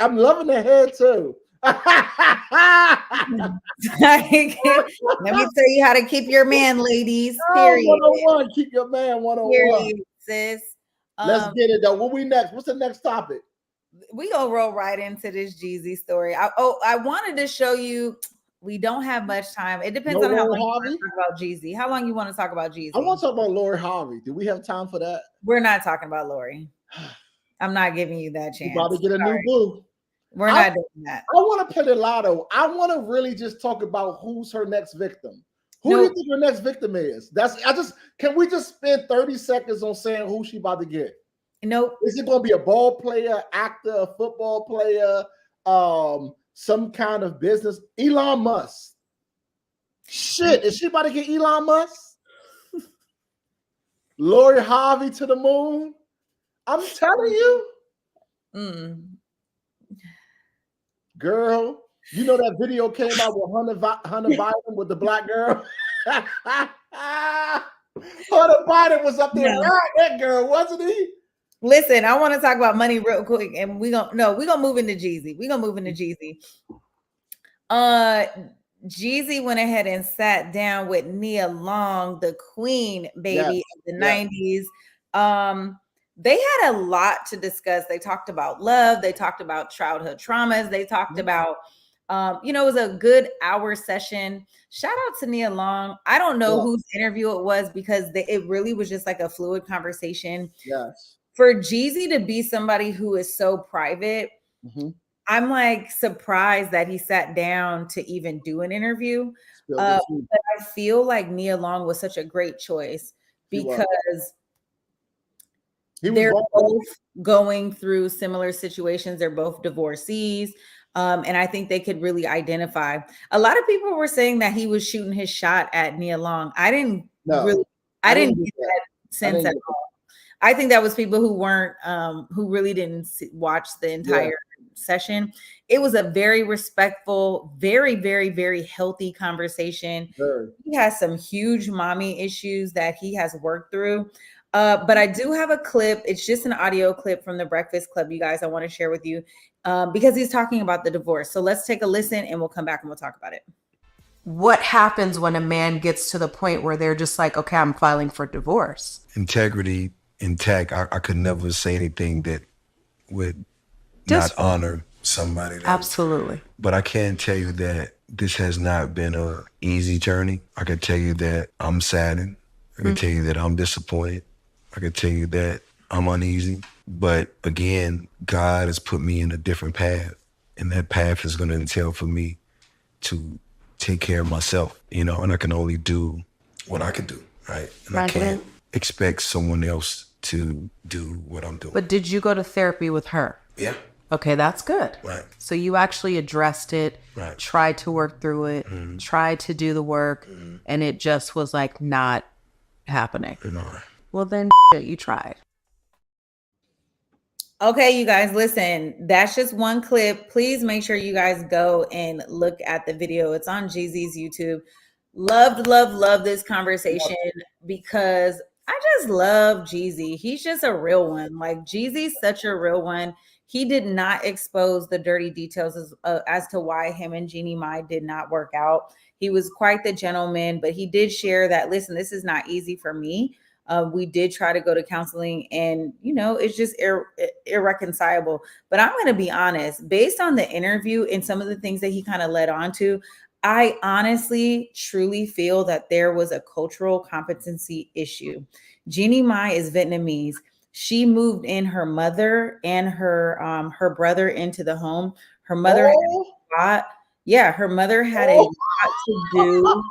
I'm loving the head too. Let me tell you how to keep your man, ladies. Period. 101. Keep your man 101. Period, sis. Let's get it though. What we next? What's the next topic? We gonna roll right into this Jeezy story. I wanted to show you. We don't have much time. It depends on how long you want to talk about Jeezy. How long you want to talk about Jeezy? I want to talk about Lori Harvey. Do we have time for that? We're not talking about Lori. I'm not giving you that chance. You about to get a new boo. We're not doing that. I want to play the lotto. I want to really just talk about who's her next victim. Who do you think her next victim is? Can we just spend 30 seconds on saying who she about to get? Nope. Is it going to be a ball player, actor, a football player, some kind of business? Elon Musk. Shit, is she about to get Elon Musk? Lori Harvey to the moon? I'm telling you. Girl, you know that video came out with Hunter Biden with the black girl? Hunter Biden was up there. That girl, wasn't he? Listen, I want to talk about money real quick, and we're gonna move into Jeezy. Jeezy went ahead and sat down with Nia Long, the queen baby of the 90s. They had a lot to discuss. They talked about love. They talked about childhood traumas. They talked about, it was a good hour session. Shout out to Nia Long. I don't know whose interview it was, because it really was just like a fluid conversation. Yes. For Jeezy to be somebody who is so private, I'm like surprised that he sat down to even do an interview. But I feel like Nia Long was such a great choice because they're both going through similar situations. They're both divorcees. And I think they could really identify. A lot of people were saying that he was shooting his shot at Nia Long. I didn't get that sense at all. I think that was people who weren't, who really didn't watch the entire session. It was a very respectful, very, very, very healthy conversation. He has some huge mommy issues that he has worked through. But I do have a clip. It's just an audio clip from the Breakfast Club, you guys, I want to share with you because he's talking about the divorce. So let's take a listen and we'll come back and we'll talk about it. What happens when a man gets to the point where they're just like, okay, I'm filing for divorce? Integrity intact. I could never say anything that would not honor somebody. Absolutely. But I can tell you that this has not been an easy journey. I can tell you that I'm saddened. I can tell you that I'm disappointed. I can tell you that I'm uneasy. But again, God has put me in a different path. And that path is going to entail for me to take care of myself, and I can only do what I can do, right? And I can't expect someone else to do what I'm doing. But did you go to therapy with her? Yeah. Okay, that's good. Right. So you actually addressed it, right. tried to work through it, tried to do the work, and it just was like not happening. No. Well, then you tried. Okay, you guys, listen, that's just one clip. Please make sure you guys go and look at the video. It's on Jeezy's YouTube. Love this conversation because I just love Jeezy. He's just a real one. Like, Jeezy's such a real one. He did not expose the dirty details as to why him and Jeannie Mai did not work out. He was quite the gentleman, but he did share that, listen, this is not easy for me. We did try to go to counseling and, it's just irreconcilable. But I'm going to be honest, based on the interview and some of the things that he kind of led on to, I honestly, truly feel that there was a cultural competency issue. Jeannie Mai is Vietnamese. She moved in her mother and her brother into the home. Her mother had a lot. Yeah, her mother had a lot to do.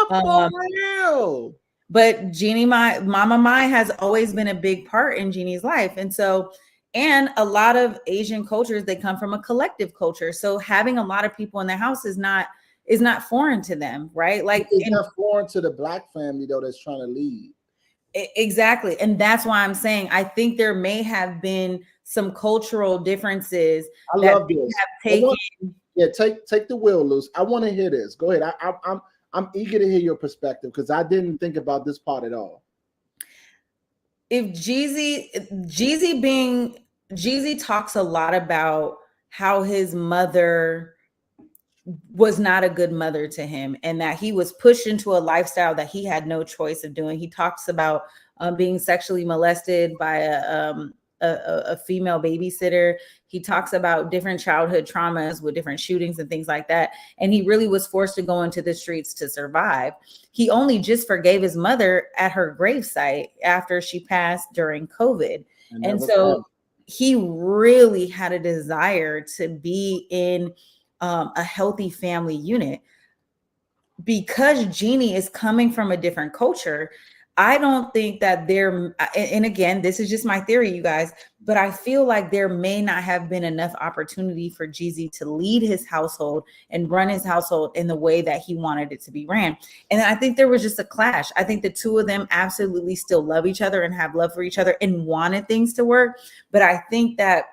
For real. But Jeannie Mai, Mama Mai has always been a big part in Jeannie's life. And a lot of Asian cultures, they come from a collective culture. So having a lot of people in the house is not foreign to them, right? Like, it's not foreign to the Black family though that's trying to lead. Exactly. And that's why I'm saying I think there may have been some cultural differences. I love this. Take the wheel loose. I want to hear this. Go ahead. I'm eager to hear your perspective because I didn't think about this part at all. If Jeezy talks a lot about how his mother was not a good mother to him and that he was pushed into a lifestyle that he had no choice of doing. He talks about being sexually molested by a female babysitter. He talks about different childhood traumas with different shootings and things like that. And he really was forced to go into the streets to survive. He only just forgave his mother at her gravesite after she passed during COVID. And so he really had a desire to be in a healthy family unit. Because Jeannie is coming from a different culture, I don't think that and again, this is just my theory, you guys, but I feel like there may not have been enough opportunity for Jeezy to lead his household and run his household in the way that he wanted it to be ran. And I think there was just a clash. I think the two of them absolutely still love each other and have love for each other and wanted things to work. But I think that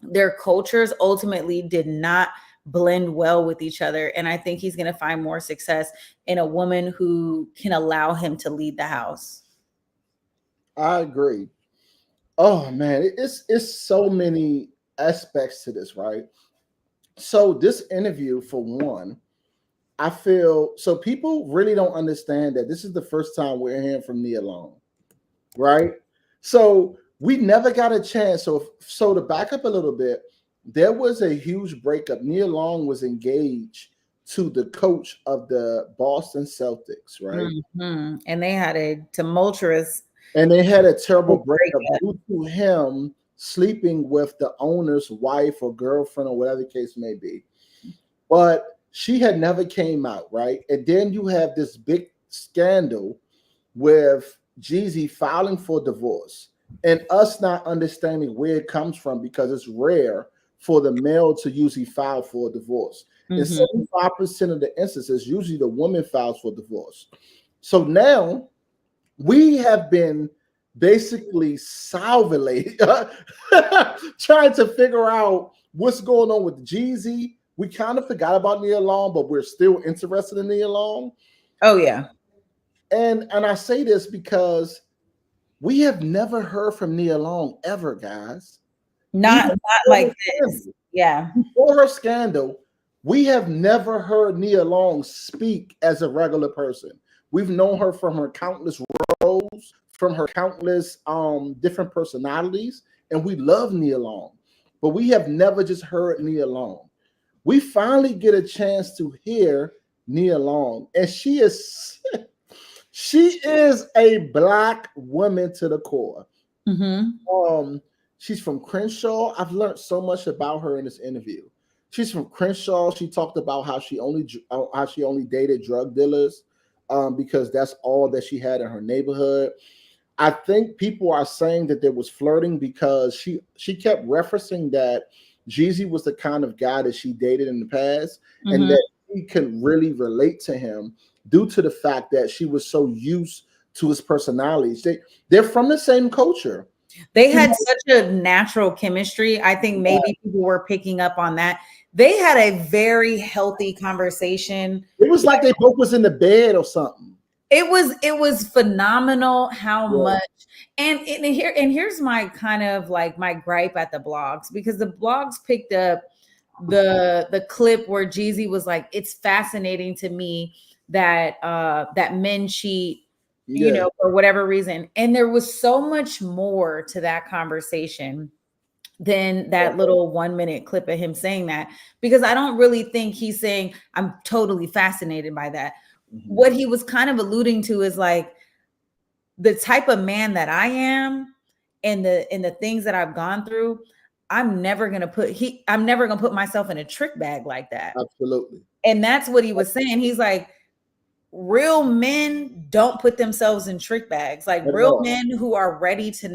their cultures ultimately did not blend well with each other. And I think he's going to find more success in a woman who can allow him to lead the house. I agree. Oh man, it's so many aspects to this, right? So this interview, for one, I feel so people really don't understand that this is the first time we're hearing from Nia Long, right? So we never got a chance. So to back up a little bit, there was a huge breakup. Nia Long was engaged to the coach of the Boston Celtics, right? Mm-hmm. And they had a tumultuous. And they had a terrible breakup due to him sleeping with the owner's wife or girlfriend or whatever the case may be. But she had never came out, right? And then you have this big scandal with Jeezy filing for divorce and us not understanding where it comes from because it's rare for the male to usually file for a divorce. Mm-hmm. In 75% of the instances, usually the woman files for divorce. So now we have been basically salvulated, trying to figure out what's going on with Jeezy. We kind of forgot about Nia Long, but we're still interested in Nia Long. Oh, yeah. And I say this because we have never heard from Nia Long ever, guys. Not like this. Yeah. Before her scandal, we have never heard Nia Long speak as a regular person. We've known her from her countless roles, from her countless different personalities, and we love Nia Long, but we have never just heard Nia Long. We finally get a chance to hear Nia Long, and she is a Black woman to the core. She's from Crenshaw. I've learned so much about her in this interview. She's from Crenshaw. She talked about how she only dated drug dealers because that's all that she had in her neighborhood. I think people are saying that there was flirting because she kept referencing that Jeezy was the kind of guy that she dated in the past, and that he could really relate to him due to the fact that she was so used to his personalities. They're from the same culture. They had such a natural chemistry. I think maybe people were picking up on that. They had a very healthy conversation. It was like they both was in the bed or something. It was phenomenal how much. And here's my kind of like my gripe at the blogs, because the blogs picked up the clip where Jeezy was like, it's fascinating to me that that men cheat, you know, for whatever reason. And there was so much more to that conversation than that little 1 minute clip of him saying that, because I don't really think he's saying I'm totally fascinated by that. What he was kind of alluding to is like the type of man that I am and the things that I've gone through. I'm never gonna put myself in a trick bag like that. Absolutely. And that's what he was saying. He's like, real men don't put themselves in trick bags. Like real men who are ready to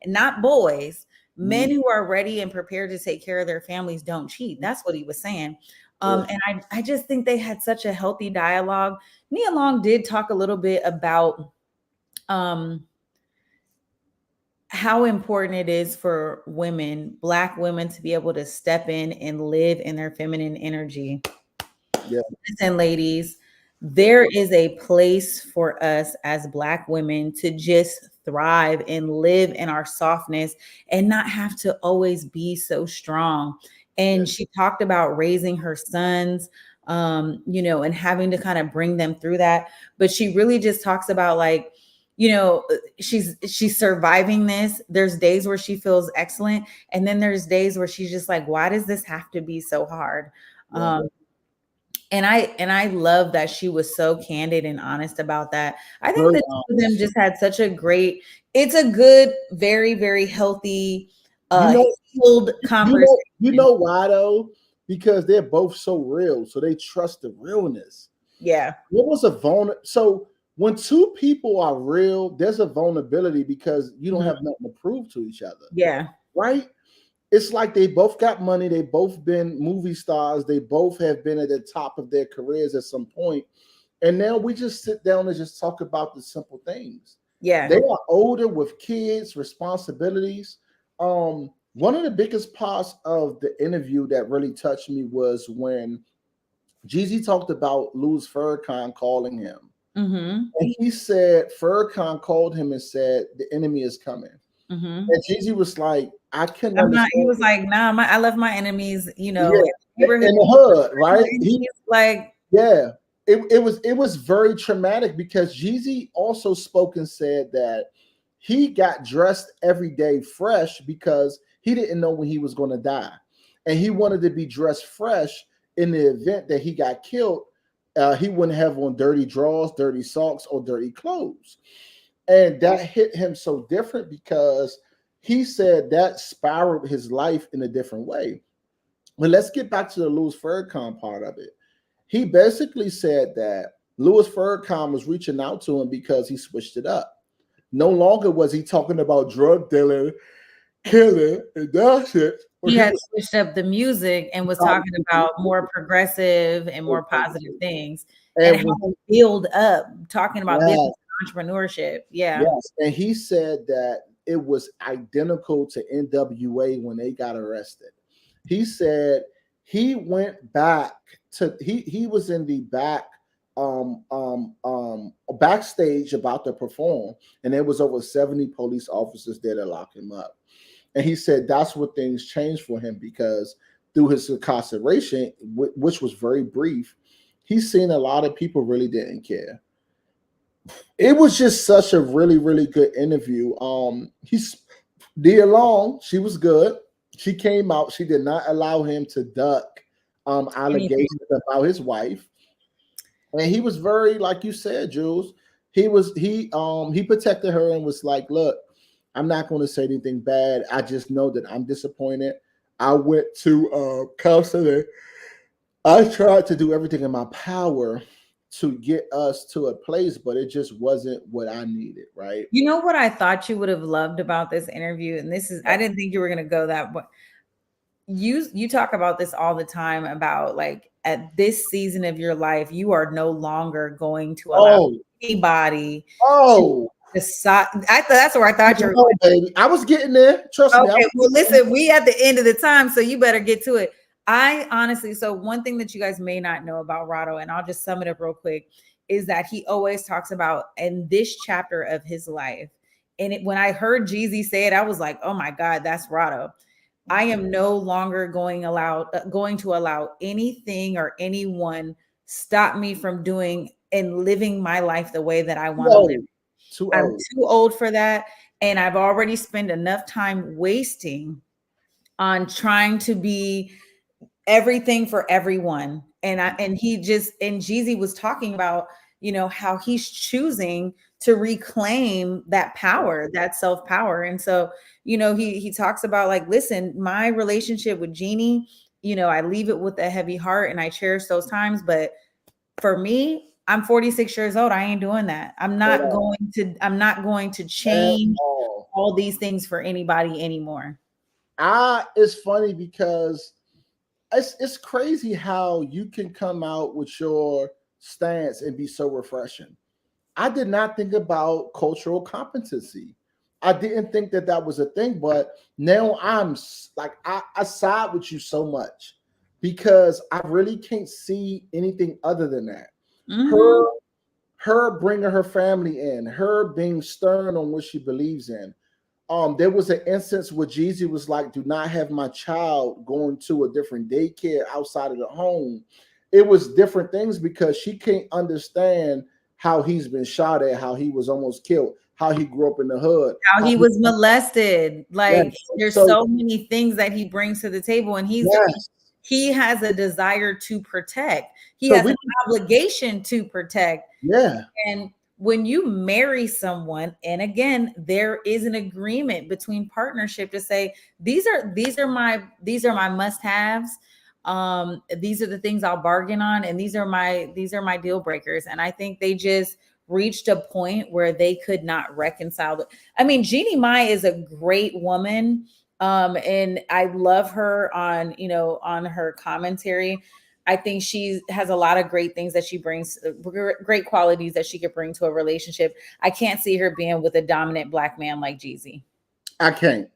not boys, men who are ready and prepared to take care of their families don't cheat. That's what he was saying. And I just think they had such a healthy dialogue. Nia Long did talk a little bit about how important it is for women, Black women, to be able to step in and live in their feminine energy. Listen, ladies, there is a place for us as Black women to just thrive and live in our softness and not have to always be so strong. And she talked about raising her sons, you know, and having to kind of bring them through that. But she really just talks about like, you know, she's surviving this. There's days where she feels excellent. And then there's days where she's just like, why does this have to be so hard? And I love that she was so candid and honest about that. I think the two of them just had such a great, it's a good, very, very healthy, healed conversation. You know why though? Because they're both so real. So they trust the realness. Yeah. What was so when two people are real, there's a vulnerability because you don't have nothing to prove to each other. Yeah. Right? It's like they both got money. They both been movie stars. They both have been at the top of their careers at some point. And now we just sit down and just talk about the simple things. Yeah. They are older with kids, responsibilities. One of the biggest parts of the interview that really touched me was when Jeezy talked about Louis Farrakhan calling him. And he said, Farrakhan called him and said, the enemy is coming. And Jeezy was like, I couldn't understand. He was like, nah, I love my enemies, you know, in the hood, right? He's like, it was very traumatic because Jeezy also spoke and said that he got dressed every day fresh because he didn't know when he was going to die. And he wanted to be dressed fresh in the event that he got killed. He wouldn't have on dirty drawers, dirty socks, or dirty clothes. And that hit him so different because he said that spiraled his life in a different way. But let's get back to the Louis Farrakhan part of it. He basically said that Louis Farrakhan was reaching out to him because he switched it up. No longer was he talking about drug dealing, killing, and that shit. He had switched up the music and was talking about more progressive and more positive things. And how to build up, talking about business and entrepreneurship. Yes. And he said that it was identical to NWA when they got arrested. He said he went back to he was in the backstage about to perform, and there was over 70 police officers there to lock him up. And he said that's what things changed for him because through his incarceration, which was very brief, he's seen a lot of people really didn't care. It was just such a really, really good interview. He's Nia Long, she was good. She came out. She did not allow him to duck allegations about his wife, and he was very, like you said, Jules. He protected her and was like, "Look, I'm not going to say anything bad. I just know that I'm disappointed. I went to counseling. I tried to do everything in my power to get us to a place, but it just wasn't what I needed." Right? You know what I thought you would have loved about this interview, and this is, I didn't think you were going to go that way. You talk about this all the time about, like, at this season of your life, you are no longer going to allow anybody to decide. That's where I thought you were. Baby, I was getting there. Trust me. Okay, well, listen, we at the end of the time, so you better get to it. I honestly, so one thing that you guys may not know about Rado, and I'll just sum it up real quick, is that he always talks about in this chapter of his life. And when I heard Jeezy say it, I was like, oh my God, that's Rado. I am no longer going to allow anything or anyone stop me from doing and living my life the way that I want to live. I'm too old for that. And I've already spent enough time wasting on trying to be everything for everyone. And Jeezy was talking about, how he's choosing to reclaim that power, that self-power. And so, he talks about, like, listen, my relationship with Jeannie, I leave it with a heavy heart and I cherish those times. But for me, I'm 46 years old. I ain't doing that. I'm not going to change all these things for anybody anymore. It's funny because it's crazy how you can come out with your stance and be so refreshing. I did not think about cultural competency. I didn't think that was a thing, but now I'm like, I side with you so much because I really can't see anything other than that. Mm-hmm. Her bringing her family in, her being stern on what she believes in. There was an instance where Jeezy was like, do not have my child going to a different daycare outside of the home. It was different things because she can't understand how he's been shot at, how he was almost killed, how he grew up in the hood, how he was molested. Like, there's so many things that he brings to the table, and he has a desire to protect. He has an obligation to protect. Yeah. And when you marry someone, and again, there is an agreement between partnership to say, these are my must-haves. These are the things I'll bargain on, and these are my deal breakers. And I think they just reached a point where they could not reconcile. I mean, Jeannie Mai is a great woman. And I love her on her commentary. I think she has a lot of great things that she brings, great qualities that she could bring to a relationship. I can't see her being with a dominant Black man like Jeezy. I can't.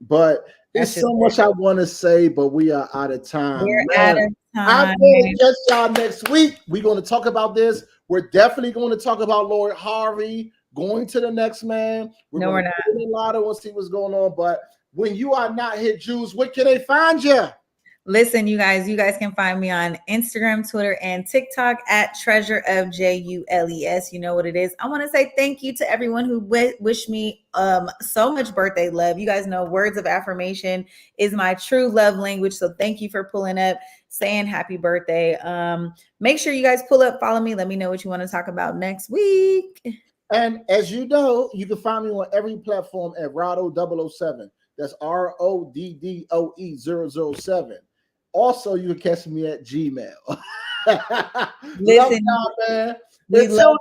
But there's so much I want to say, but we are out of time. We're out of time. I'm going to catch y'all next week. We're going to talk about this. We're definitely going to talk about Lord Harvey going to the next man. We're not. A lot of us see what's going on. But when you are not here, Jews, where can they find you? Listen, you guys can find me on Instagram, Twitter, and TikTok at Treasure of JULES. You know what it is. I want to say thank you to everyone who wished me so much birthday love. You guys know words of affirmation is my true love language. So thank you for pulling up, saying happy birthday. Make sure you guys pull up, follow me. Let me know what you want to talk about next week. And as you know, you can find me on every platform at Rado007. That's RODDOE 007. Also, you can catch me at Gmail. Listen, man. We love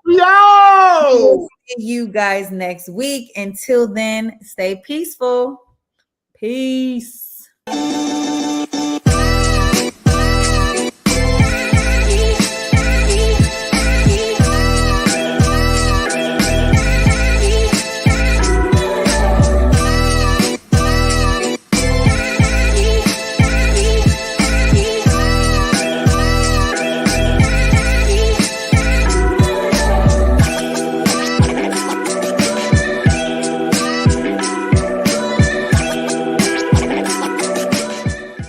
y'all. See you guys next week. Until then, stay peaceful. Peace.